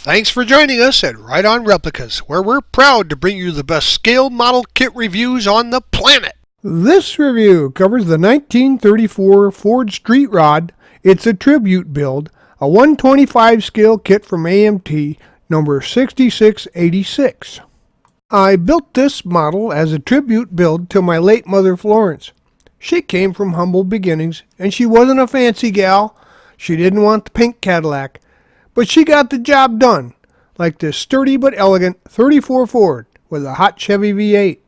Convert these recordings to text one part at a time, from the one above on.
Thanks for joining us at Right On Replicas, where we're proud to bring you the best scale model kit reviews on the planet. This review covers the 1934 Ford Street Rod. It's a tribute build, a 125 scale kit from AMT, number 6686. I built this model as a tribute build to my late mother Florence. She came from humble beginnings, and she wasn't a fancy gal. She didn't want the pink Cadillac, but she got the job done, like this sturdy but elegant 34 Ford with a hot Chevy V8.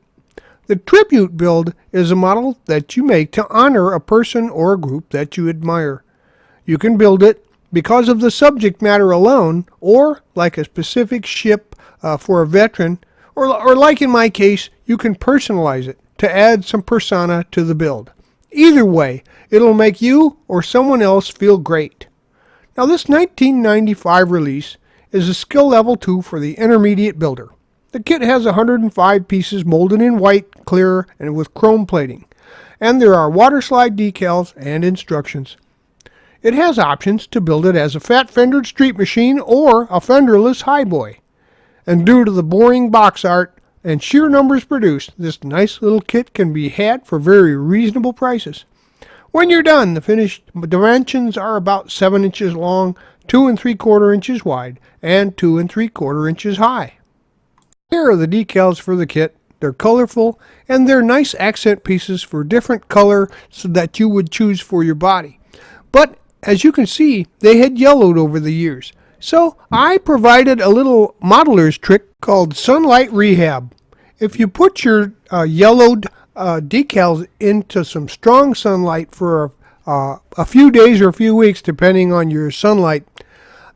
The tribute build is a model that you make to honor a person or a group that you admire. You can build it because of the subject matter alone, or like a specific ship for a veteran, or like in my case, you can personalize it to add some persona to the build. Either way, it'll make you or someone else feel great. Now, this 1995 release is a skill level 2 for the intermediate builder. The kit has 105 pieces molded in white, clear, and with chrome plating, and there are water slide decals and instructions. It has options to build it as a fat fendered street machine or a fenderless highboy. And due to the boring box art and sheer numbers produced, this nice little kit can be had for very reasonable prices. When you're done, the finished dimensions are about 7 inches long, 2 3/4 inches wide, and 2 3/4 inches high. Here are the decals for the kit. They're colorful, and they're nice accent pieces for different color so that you would choose for your body. But as you can see, they had yellowed over the years. So I provided a little modeler's trick called sunlight rehab. If you put your yellowed decals into some strong sunlight for a few days or a few weeks, depending on your sunlight,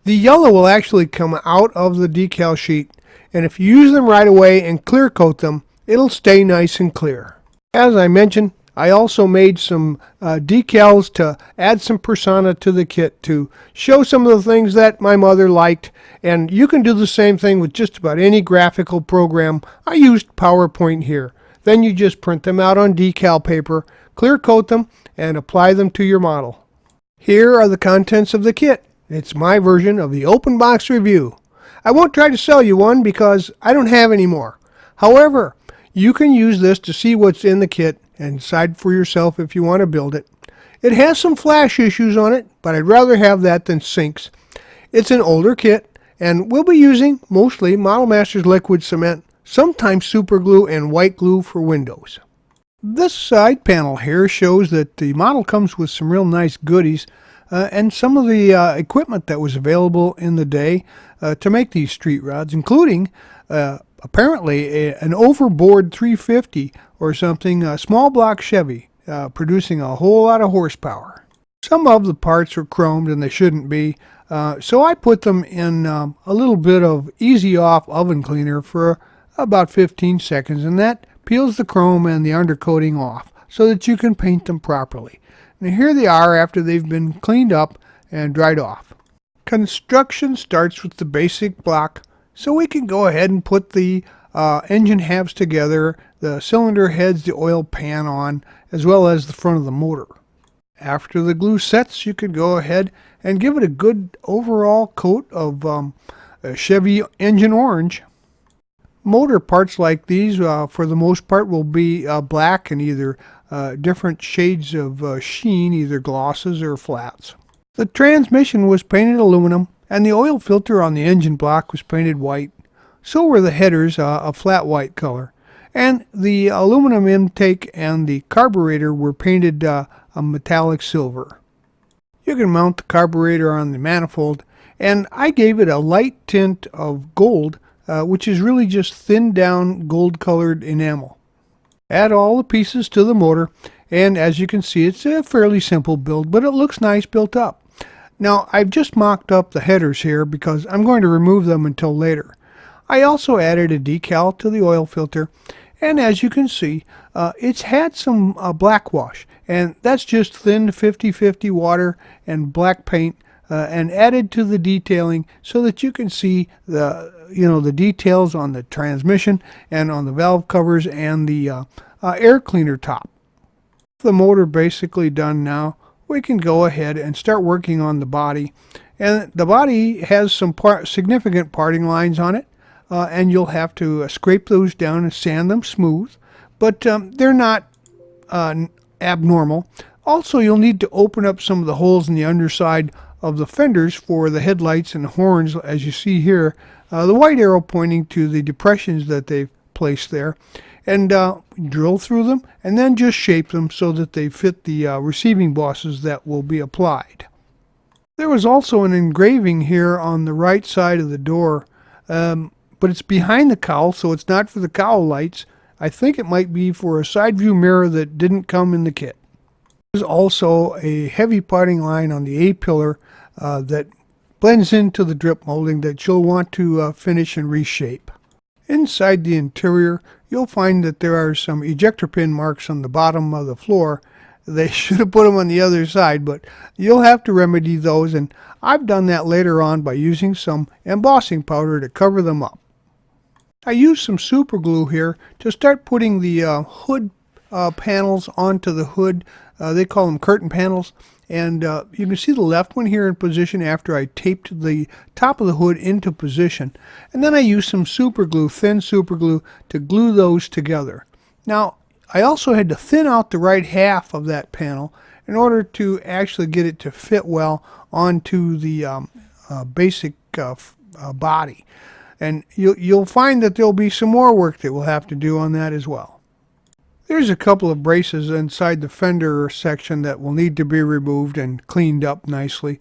the yellow will actually come out of the decal sheet. And if you use them right away and clear coat them, it'll stay nice and clear. As I mentioned, I also made some decals to add some persona to the kit to show some of the things that my mother liked. And you can do the same thing with just about any graphical program. I used PowerPoint here. Then you just print them out on decal paper, clear coat them, and apply them to your model. Here are the contents of the kit. It's my version of the open box review. I won't try to sell you one because I don't have any more. However, you can use this to see what's in the kit and decide for yourself if you want to build it. It has some flash issues on it, but I'd rather have that than sinks. It's an older kit, and we'll be using mostly Model Masters liquid cement, sometimes super glue and white glue for windows. This side panel here shows that the model comes with some real nice goodies and some of the equipment that was available in the day to make these street rods, including apparently an overboard 350 or something, a small block Chevy, producing a whole lot of horsepower. Some of the parts are chromed and they shouldn't be, so I put them in a little bit of easy off oven cleaner for about 15 seconds, and that peels the chrome and the undercoating off so that you can paint them properly. And here they are after they've been cleaned up and dried off. Construction starts with the basic block, so we can go ahead and put the engine halves together, the cylinder heads, the oil pan on, as well as the front of the motor. After the glue sets, you can go ahead and give it a good overall coat of Chevy engine orange. Motor parts like these, for the most part, will be black and either different shades of sheen, either glosses or flats. The transmission was painted aluminum, and the oil filter on the engine block was painted white. So were the headers, a flat white color. And the aluminum intake and the carburetor were painted a metallic silver. You can mount the carburetor on the manifold, and I gave it a light tint of gold, which is really just thinned down gold colored enamel. Add all the pieces to the motor, and as you can see, it's a fairly simple build, but it looks nice built up. Now, I've just mocked up the headers here because I'm going to remove them until later. I also added a decal to the oil filter, and as you can see, it's had some black wash, and that's just thin 50-50 water and black paint, and added to the detailing so that you can see the details on the transmission and on the valve covers and the air cleaner top. The motor basically done now, we can go ahead and start working on the body. And the body has some significant parting lines on it, and you'll have to scrape those down and sand them smooth, but they're not abnormal. Also, you'll need to open up some of the holes in the underside of the fenders for the headlights and horns, as you see here, the white arrow pointing to the depressions that they've placed there, and drill through them and then just shape them so that they fit the receiving bosses that will be applied. There was also an engraving here on the right side of the door, but it's behind the cowl, so it's not for the cowl lights. I think it might be for a side view mirror that didn't come in the kit. There's also a heavy parting line on the A-pillar that blends into the drip molding that you'll want to finish and reshape. Inside the interior, you'll find that there are some ejector pin marks on the bottom of the floor. They should have put them on the other side, but you'll have to remedy those, and I've done that later on by using some embossing powder to cover them up. I used some super glue here to start putting the hood panels onto the hood. They call them curtain panels, and you can see the left one here in position after I taped the top of the hood into position. And then I used some super glue, thin super glue, to glue those together. Now, I also had to thin out the right half of that panel in order to actually get it to fit well onto the basic body. And you'll find that there'll be some more work that we'll have to do on that as well. There's a couple of braces inside the fender section that will need to be removed and cleaned up nicely.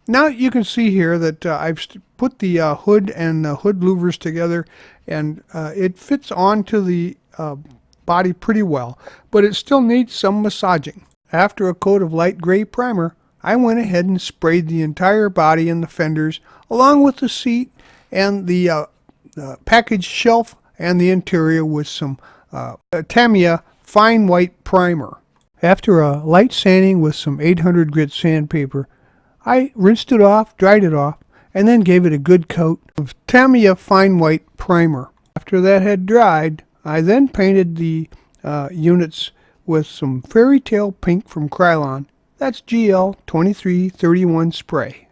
Now you can see here that I've put the hood and the hood louvers together, and it fits onto the body pretty well, but it still needs some massaging. After a coat of light gray primer, I went ahead and sprayed the entire body and the fenders, along with the seat and the package shelf and the interior, with some Tamiya fine white primer. After a light sanding with some 800 grit sandpaper, I rinsed it off, dried it off, and then gave it a good coat of Tamiya fine white primer. After that had dried, I then painted the units with some fairy tale pink from Krylon. That's GL 2331 spray.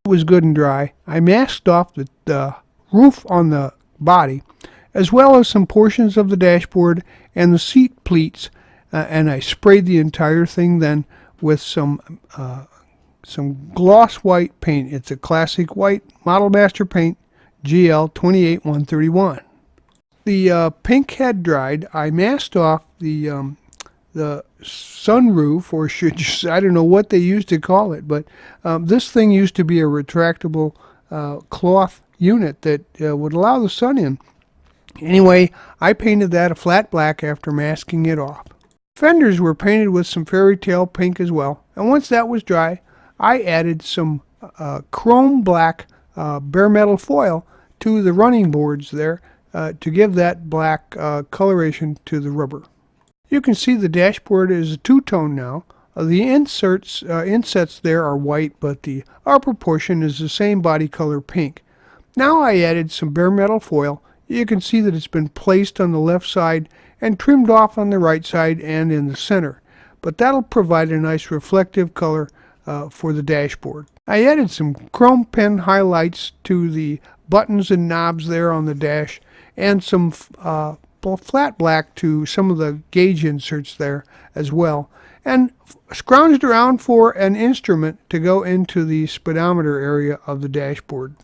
It was good and dry. I masked off the roof on the body, as well as some portions of the dashboard and the seat pleats, and I sprayed the entire thing then with some gloss white paint. It's a classic white Model Master paint, GL 28131. The pink had dried. I masked off the sunroof, or should you, I don't know what they used to call it, but this thing used to be a retractable cloth unit that would allow the sun in. Anyway, I painted that a flat black after masking it off. Fenders were painted with some fairy tale pink as well, and once that was dry, I added some chrome black bare metal foil to the running boards there to give that black coloration to the rubber. You can see the dashboard is a two-tone now. The insets there are white, but the upper portion is the same body color pink. Now I added some bare metal foil. You can see that it's been placed on the left side and trimmed off on the right side and in the center, but that'll provide a nice reflective color for the dashboard. I added some chrome pen highlights to the buttons and knobs there on the dash, and some flat black to some of the gauge inserts there as well, and scrounged around for an instrument to go into the speedometer area of the dashboard.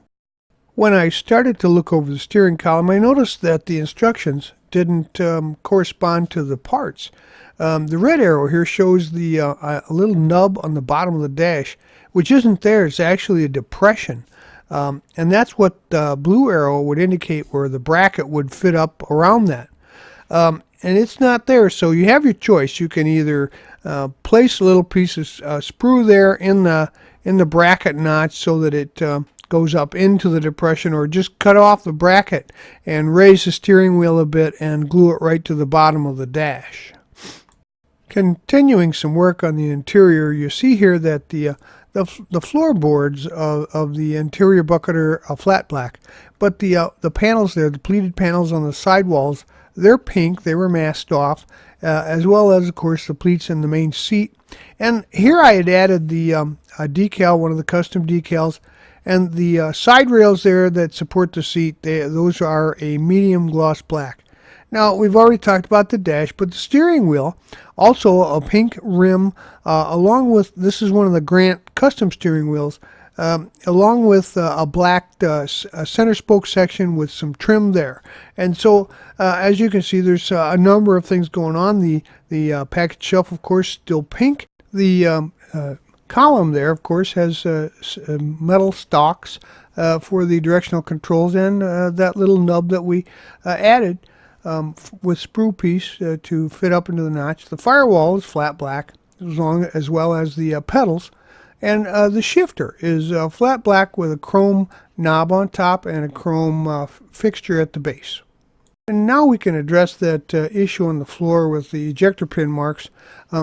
When I started to look over the steering column, I noticed that the instructions didn't correspond to the parts. The red arrow here shows the a little nub on the bottom of the dash, which isn't there. It's actually a depression. And that's what the blue arrow would indicate, where the bracket would fit up around that. And it's not there, so you have your choice. You can either place a little piece of sprue there in the bracket notch so that it goes up into the depression, or just cut off the bracket and raise the steering wheel a bit and glue it right to the bottom of the dash. Continuing some work on the interior, you see here that the floorboards of the interior bucket are flat black, but the panels there, the pleated panels on the sidewalls, They're pink. They were masked off, as well as, of course, the pleats in the main seat. And here I had added the decal, one of the custom decals, and the side rails there that support the seat, those are a medium gloss black. Now, we've already talked about the dash, but the steering wheel, also a pink rim, along with, this is one of the Grant custom steering wheels, along with a black center spoke section with some trim there. And so, as you can see, there's a number of things going on. The package shelf, of course, still pink. The column there, of course, has metal stalks for the directional controls, and that little nub that we added with sprue piece to fit up into the notch. The firewall is flat black, as well as the pedals. And the shifter is flat black with a chrome knob on top and a chrome fixture at the base. And now we can address that issue on the floor with the ejector pin marks.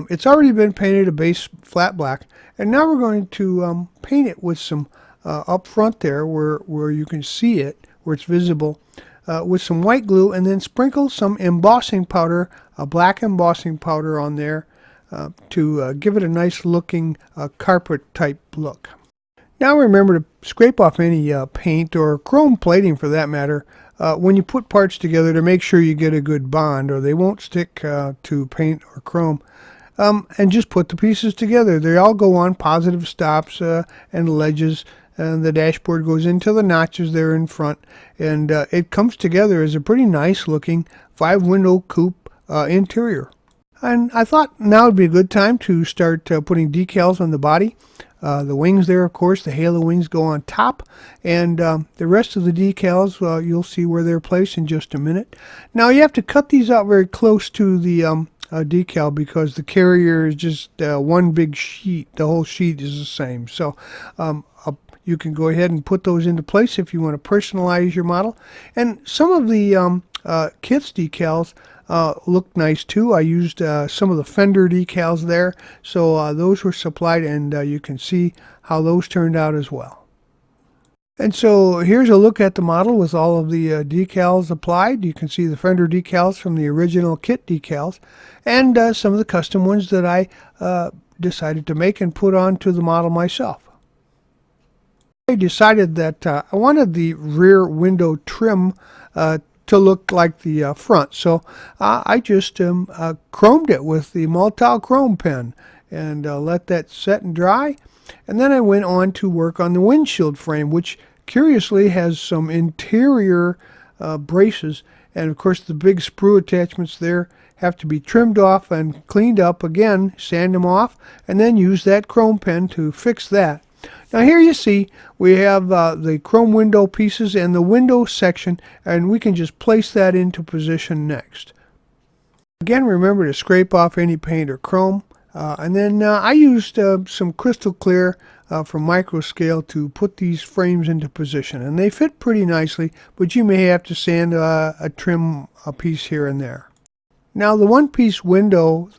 It's already been painted a base flat black, and now we're going to paint it with some up front there where you can see it, where it's visible, with some white glue, and then sprinkle some embossing powder, a black embossing powder on there, to give it a nice looking carpet type look. Now remember to scrape off any paint or chrome plating for that matter when you put parts together to make sure you get a good bond, or they won't stick to paint or chrome. And just put the pieces together. They all go on positive stops and ledges, and the dashboard goes into the notches there in front, and it comes together as a pretty nice looking 5-window coupe interior. And I thought now would be a good time to start putting decals on the body. The wings there, of course, the halo wings go on top, and the rest of the decals, you'll see where they're placed in just a minute. Now you have to cut these out very close to the decal, because the carrier is just one big sheet. The whole sheet is the same. So you can go ahead and put those into place if you want to personalize your model. And some of the kit's decals look nice too. I used some of the fender decals there, so those were supplied, and you can see how those turned out as well. And so here's a look at the model with all of the decals applied. You can see the fender decals from the original kit decals, and some of the custom ones that I decided to make and put onto the model myself. I decided that I wanted the rear window trim to look like the front, so I just chromed it with the Multile chrome pen and let that set and dry. And then I went on to work on the windshield frame, which curiously has some interior braces, and of course the big sprue attachments there have to be trimmed off and cleaned up again, sand them off, and then use that chrome pen to fix that. Now here you see we have the chrome window pieces and the window section, and we can just place that into position next. Again, remember to scrape off any paint or chrome, and then I used some crystal clear from Microscale to put these frames into position, and they fit pretty nicely, but you may have to sand a trim a piece here and there. Now the one-piece windows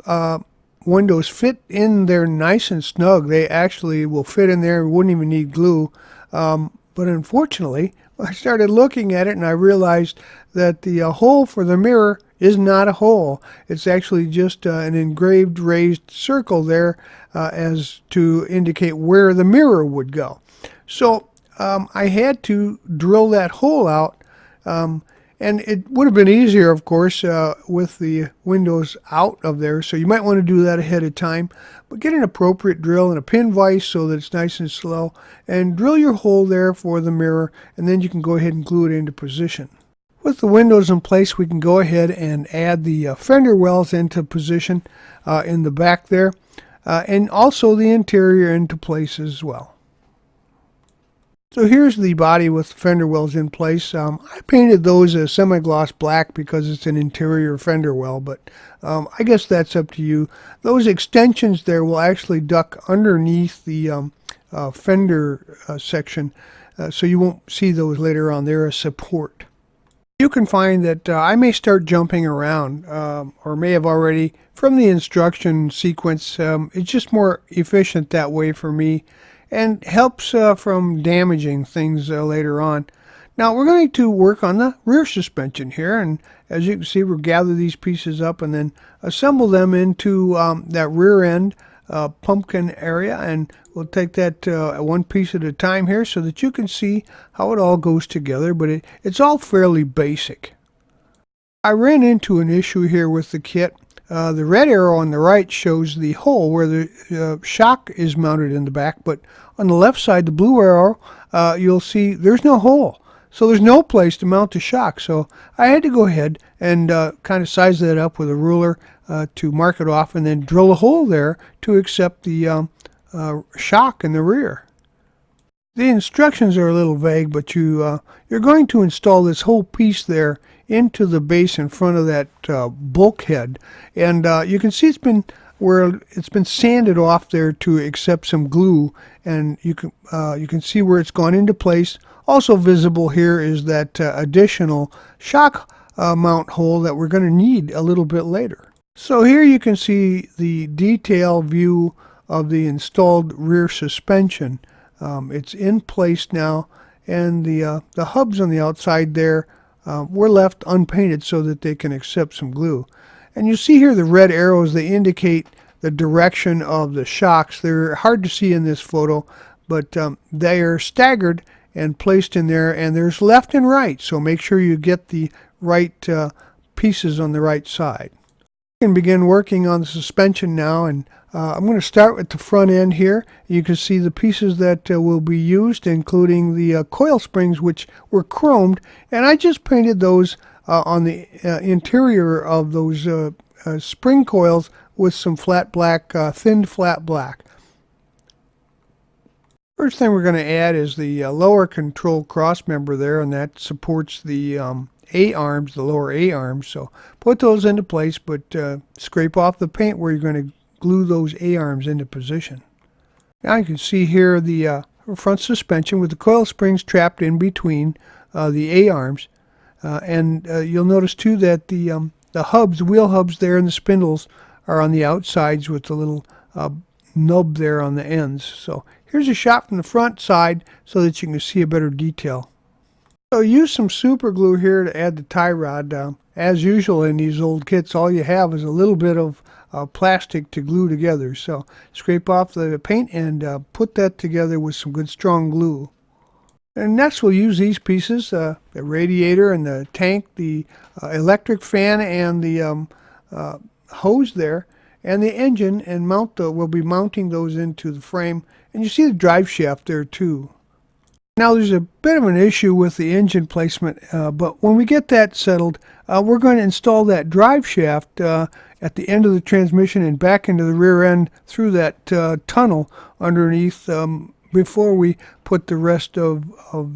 fit in there nice and snug. They actually will fit in there and wouldn't even need glue. But unfortunately, I started looking at it and I realized that the hole for the mirror is not a hole. It's actually just an engraved raised circle there as to indicate where the mirror would go. So I had to drill that hole out. And it would have been easier, of course, with the windows out of there, so you might want to do that ahead of time. But get an appropriate drill and a pin vise so that it's nice and slow, and drill your hole there for the mirror, and then you can go ahead and glue it into position. With the windows in place, we can go ahead and add the fender wells into position in the back there, and also the interior into place as well. So here's the body with fender wells in place. I painted those as semi-gloss black because it's an interior fender well, but I guess that's up to you. Those extensions there will actually duck underneath the fender section, so you won't see those later on. They're a support. You can find that I may start jumping around, or may have already from the instruction sequence. It's just more efficient that way for me, and helps from damaging things later on. Now we're going to work on the rear suspension here, and as you can see, we'll gather these pieces up and then assemble them into that rear end pumpkin area, and we'll take that one piece at a time here so that you can see how it all goes together, but it's all fairly basic. I ran into an issue here with the kit. The red arrow on the right shows the hole where the shock is mounted in the back, but on the left side, the blue arrow, you'll see there's no hole. So there's no place to mount the shock. So I had to go ahead and kind of size that up with a ruler to mark it off and then drill a hole there to accept the shock in the rear. The instructions are a little vague, but you're going to install this whole piece there into the base in front of that bulkhead. And you can see it's been sanded off there to accept some glue, and you can see where it's gone into place. Also visible here is that additional shock mount hole that we're going to need a little bit later. So here you can see the detail view of the installed rear suspension. It's in place now, and the hubs on the outside there were left unpainted so that they can accept some glue. And you see here the red arrows, they indicate the direction of the shocks. They're hard to see in this photo, but they are staggered and placed in there, and there's left and right, so make sure you get the right pieces on the right side. You can begin working on the suspension now, and I'm going to start with the front end here. You can see the pieces that will be used, including the coil springs, which were chromed, and I just painted those on the interior of those spring coils with some flat black, thinned flat black. First thing we're going to add is the lower control cross member there, and that supports the A-arms, the lower A-arms. So put those into place, but scrape off the paint where you're going to glue those A-arms into position. Now you can see here the front suspension with the coil springs trapped in between the A-arms. And you'll notice too that the hubs, wheel hubs there, and the spindles are on the outsides with the little nub there on the ends. So here's a shot from the front side so that you can see a better detail. So use some super glue here to add the tie rod. As usual in these old kits, all you have is a little bit of plastic to glue together. So scrape off the paint and put that together with some good strong glue. And next we'll use these pieces, the radiator and the tank, the electric fan and the hose there, and the engine, and we'll be mounting those into the frame. And you see the drive shaft there too. Now there's a bit of an issue with the engine placement, but when we get that settled, we're going to install that drive shaft at the end of the transmission and back into the rear end through that tunnel underneath before we put the rest of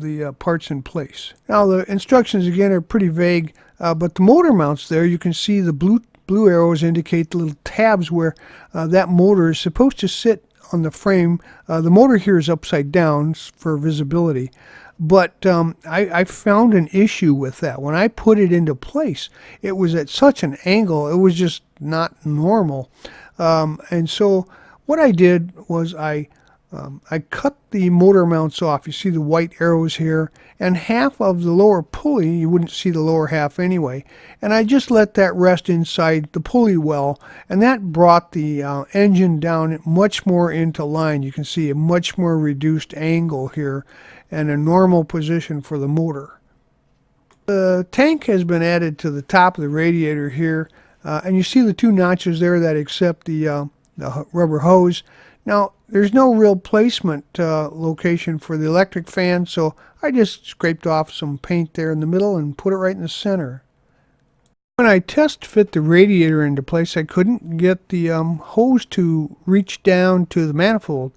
the parts in place. Now the instructions again are pretty vague, but the motor mounts there, you can see the blue arrows indicate the little tabs where that motor is supposed to sit on the frame. The motor here is upside down for visibility, but I found an issue with that. When I put it into place, it was at such an angle, it was just not normal. And so what I did was I cut the motor mounts off. You see the white arrows here, and half of the lower pulley, you wouldn't see the lower half anyway, and I just let that rest inside the pulley well, and that brought the engine down much more into line. You can see a much more reduced angle here and a normal position for the motor. The tank has been added to the top of the radiator here, and you see the two notches there that accept the rubber hose. Now, there's no real placement location for the electric fan, so I just scraped off some paint there in the middle and put it right in the center. When I test fit the radiator into place, I couldn't get the hose to reach down to the manifold,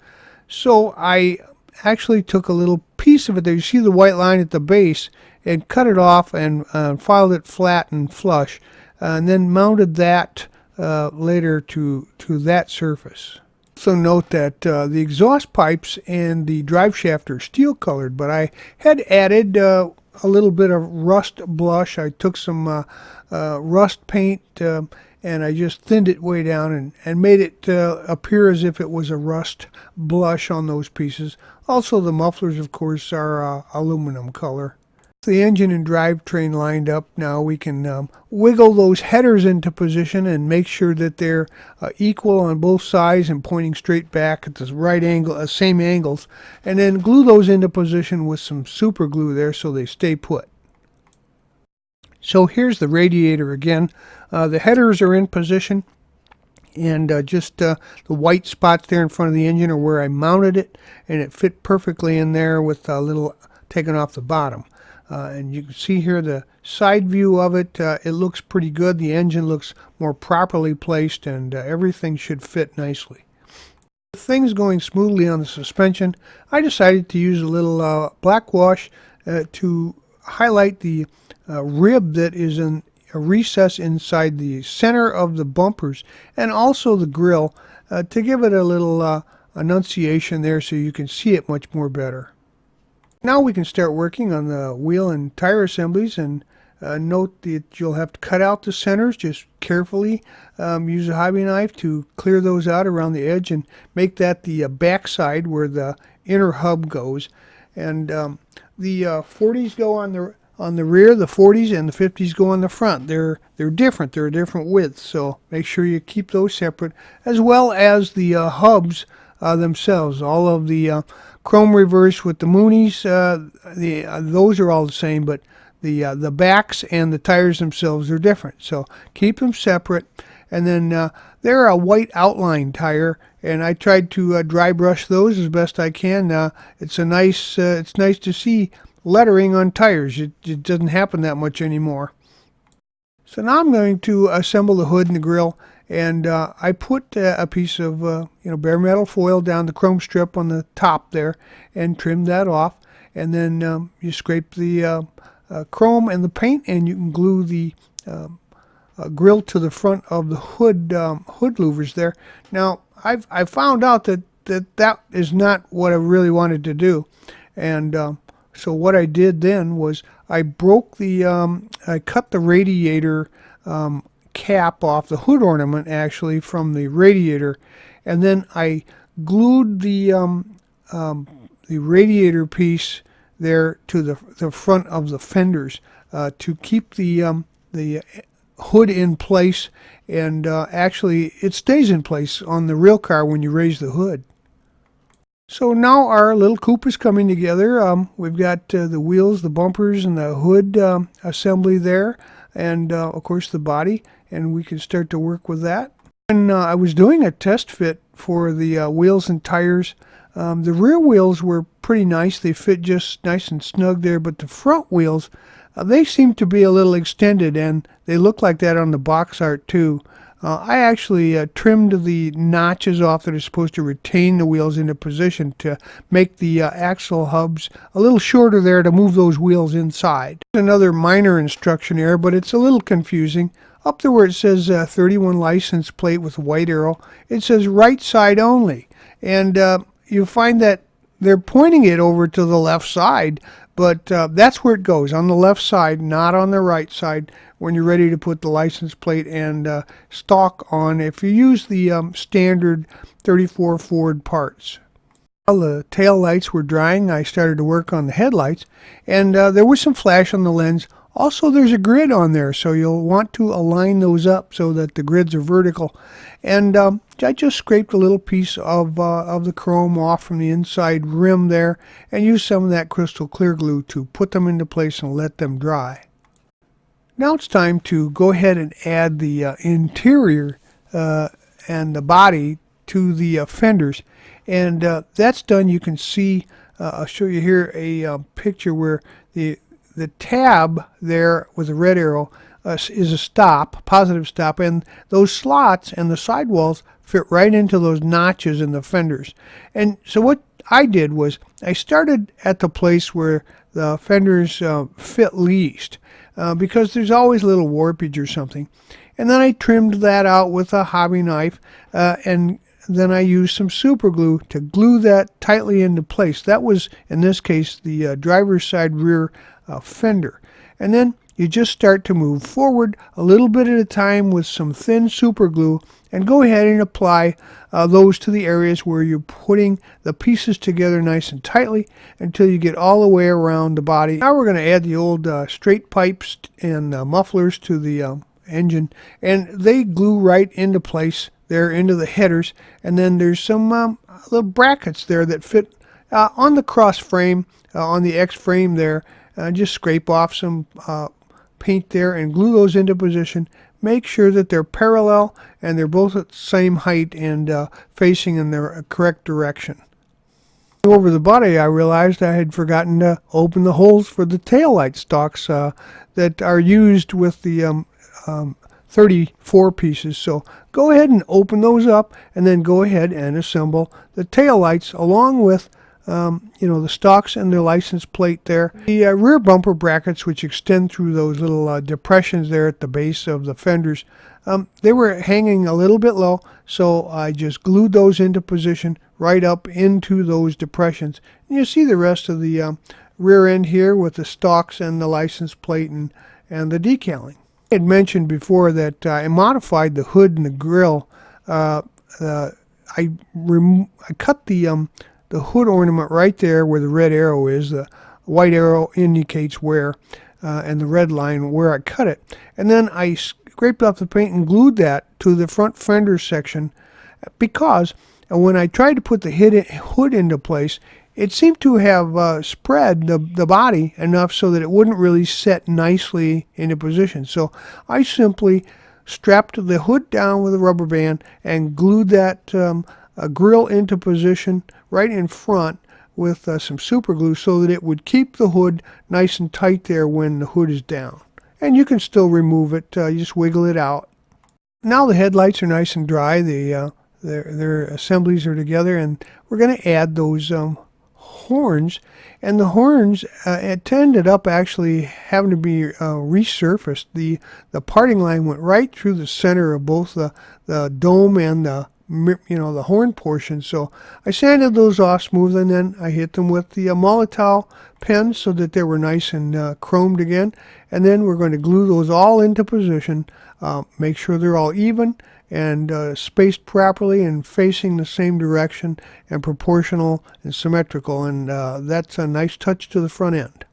so I actually took a little piece of it there. You see the white line at the base, and cut it off and filed it flat and flush, and then mounted that later to that surface. Also note that the exhaust pipes and the drive shaft are steel colored, but I had added a little bit of rust blush. I took some rust paint and I just thinned it way down and made it appear as if it was a rust blush on those pieces. Also the mufflers, of course, are aluminum color. The engine and drivetrain lined up, now we can wiggle those headers into position and make sure that they're equal on both sides and pointing straight back at the right angle, same angles, and then glue those into position with some super glue there so they stay put. So here's the radiator again. The headers are in position, and just the white spots there in front of the engine are where I mounted it, and it fit perfectly in there with a little taken off the bottom. And you can see here the side view of it. It looks pretty good. The engine looks more properly placed, and everything should fit nicely. With things going smoothly on the suspension, I decided to use a little black wash to highlight the rib that is in a recess inside the center of the bumpers and also the grille to give it a little enunciation there so you can see it much more better. Now we can start working on the wheel and tire assemblies, and note that you'll have to cut out the centers. Just carefully use a hobby knife to clear those out around the edge and make that the back side where the inner hub goes. And the 40s go on the rear, the 40s and the 50s go on the front. They're different. They're different widths, so make sure you keep those separate, as well as the hubs themselves. All of the chrome reverse with the Moonies, those are all the same, but the backs and the tires themselves are different. So keep them separate. And then they're a white outline tire, and I tried to dry brush those as best I can. It's nice to see lettering on tires. It doesn't happen that much anymore. So now I'm going to assemble the hood and the grille, and I put a piece of bare metal foil down the chrome strip on the top there and trimmed that off, and then you scrape the chrome and the paint, and you can glue the grille to the front of the hood louvers there. Now I found out that is not what I really wanted to do, and so what I did then was I broke I cut the radiator cap off, the hood ornament actually, from the radiator, and then I glued the radiator piece there to the front of the fenders to keep the hood in place, and actually it stays in place on the real car when you raise the hood. So now our little coupe is coming together. We've got the wheels, the bumpers, and the hood assembly there, and of course the body, and we can start to work with that. And I was doing a test fit for the wheels and tires. The rear wheels were pretty nice. They fit just nice and snug there, but the front wheels, they seem to be a little extended, and they look like that on the box art too. I actually trimmed the notches off that are supposed to retain the wheels into position to make the axle hubs a little shorter there to move those wheels inside. Another minor instruction error, but it's a little confusing. Up there where it says 31 license plate with a white arrow, it says right side only. And you find that they're pointing it over to the left side, but that's where it goes, on the left side, not on the right side, when you're ready to put the license plate and stock on, if you use the standard 34 Ford parts. While the tail lights were drying, I started to work on the headlights, and there was some flash on the lens. Also, there's a grid on there, so you'll want to align those up so that the grids are vertical. And I just scraped a little piece of the chrome off from the inside rim there and used some of that crystal clear glue to put them into place and let them dry. Now it's time to go ahead and add the interior and the body to the fenders. And that's done. You can see, I'll show you here a picture where the tab there with the red arrow is a stop, positive stop, and those slots and the sidewalls fit right into those notches in the fenders. And so what I did was I started at the place where the fenders fit least, because there's always a little warpage or something. And then I trimmed that out with a hobby knife, and then I used some super glue to glue that tightly into place. That was, in this case, the driver's side rear fender. And then you just start to move forward a little bit at a time with some thin super glue and go ahead and apply those to the areas where you're putting the pieces together nice and tightly until you get all the way around the body. Now we're going to add the old straight pipes and mufflers to the engine, and they glue right into place there into the headers, and then there's some little brackets there that fit on the cross frame, on the X frame there. Just scrape off some paint there and glue those into position. Make sure that they're parallel and they're both at the same height and facing in the correct direction. Over the body, I realized I had forgotten to open the holes for the taillight stalks that are used with the 34 pieces. So go ahead and open those up and then go ahead and assemble the taillights along with the stalks and the license plate there. The rear bumper brackets, which extend through those little depressions there at the base of the fenders, they were hanging a little bit low, so I just glued those into position right up into those depressions. And you see the rest of the rear end here with the stalks and the license plate and the decaling. I had mentioned before that I modified the hood and the grill. I cut the hood ornament right there where the red arrow is. The white arrow indicates where, and the red line where I cut it. And then I scraped off the paint and glued that to the front fender section, because when I tried to put the hood into place, it seemed to have spread the body enough so that it wouldn't really set nicely into position. So I simply strapped the hood down with a rubber band and glued that grill into position right in front with some super glue so that it would keep the hood nice and tight there when the hood is down. And you can still remove it, you just wiggle it out. Now the headlights are nice and dry, their assemblies are together, and we're going to add those horns. And the horns it ended up actually having to be resurfaced. The parting line went right through the center of both the dome and the horn portion. So I sanded those off smooth, and then I hit them with the Molotow pen so that they were nice and chromed again. And then we're going to glue those all into position, make sure they're all even and spaced properly and facing the same direction and proportional and symmetrical, and that's a nice touch to the front end.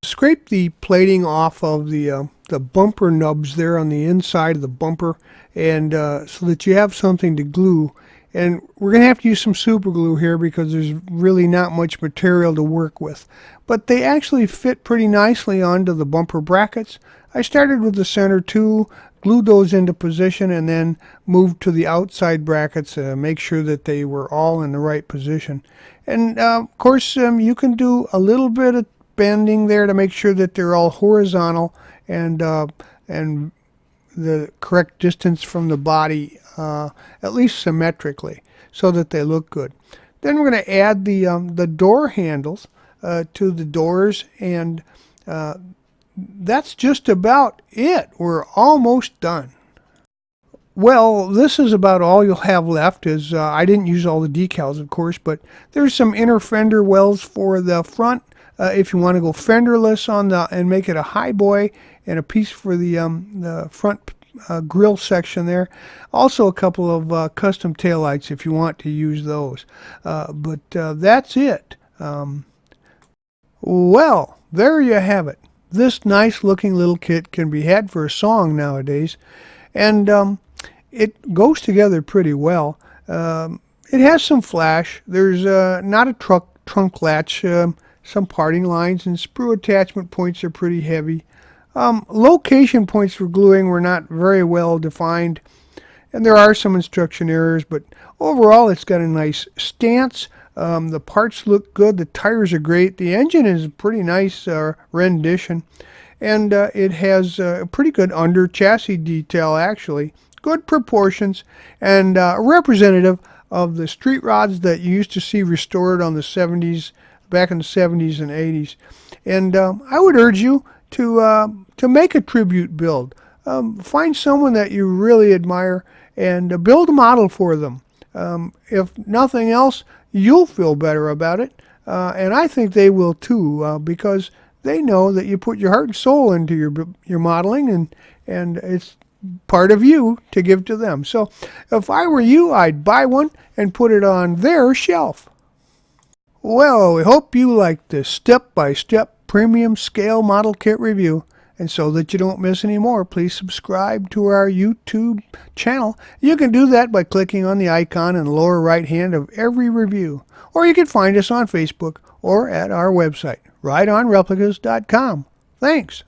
Scrape the plating off of the bumper nubs there on the inside of the bumper, and so that you have something to glue. And we're going to have to use some super glue here because there's really not much material to work with. But they actually fit pretty nicely onto the bumper brackets. I started with the center two, glued those into position, and then moved to the outside brackets to make sure that they were all in the right position. And of course you can do a little bit of bending there to make sure that they're all horizontal and the correct distance from the body, at least symmetrically, so that they look good. Then we're going to add the door handles to the doors, and that's just about it. We're almost done. Well, this is about all you'll have left. Is I didn't use all the decals, of course, but there's some inner fender wells for the front. If you want to go fenderless and make it a high boy, and a piece for the front grill section there. Also a couple of custom taillights if you want to use those. But that's it. Well, there you have it. This nice looking little kit can be had for a song nowadays, and it goes together pretty well. It has some flash. There's not a trunk latch, some parting lines, and sprue attachment points are pretty heavy. Location points for gluing were not very well defined, and there are some instruction errors, but overall it's got a nice stance. The parts look good, the tires are great, the engine is a pretty nice rendition, and it has a pretty good under chassis detail actually, good proportions, and representative of the street rods that you used to see restored on the 70s, back in the 70s and 80s. And I would urge you to make a tribute build. Find someone that you really admire and build a model for them. If nothing else, you'll feel better about it, and I think they will too, because they know that you put your heart and soul into your modeling, and it's part of you to give to them. So if I were you, I'd buy one and put it on their shelf. Well, we hope you liked this step-by-step premium scale model kit review. And so that you don't miss any more, please subscribe to our YouTube channel. You can do that by clicking on the icon in the lower right hand of every review. Or you can find us on Facebook or at our website, rideonreplicas.com. Thanks.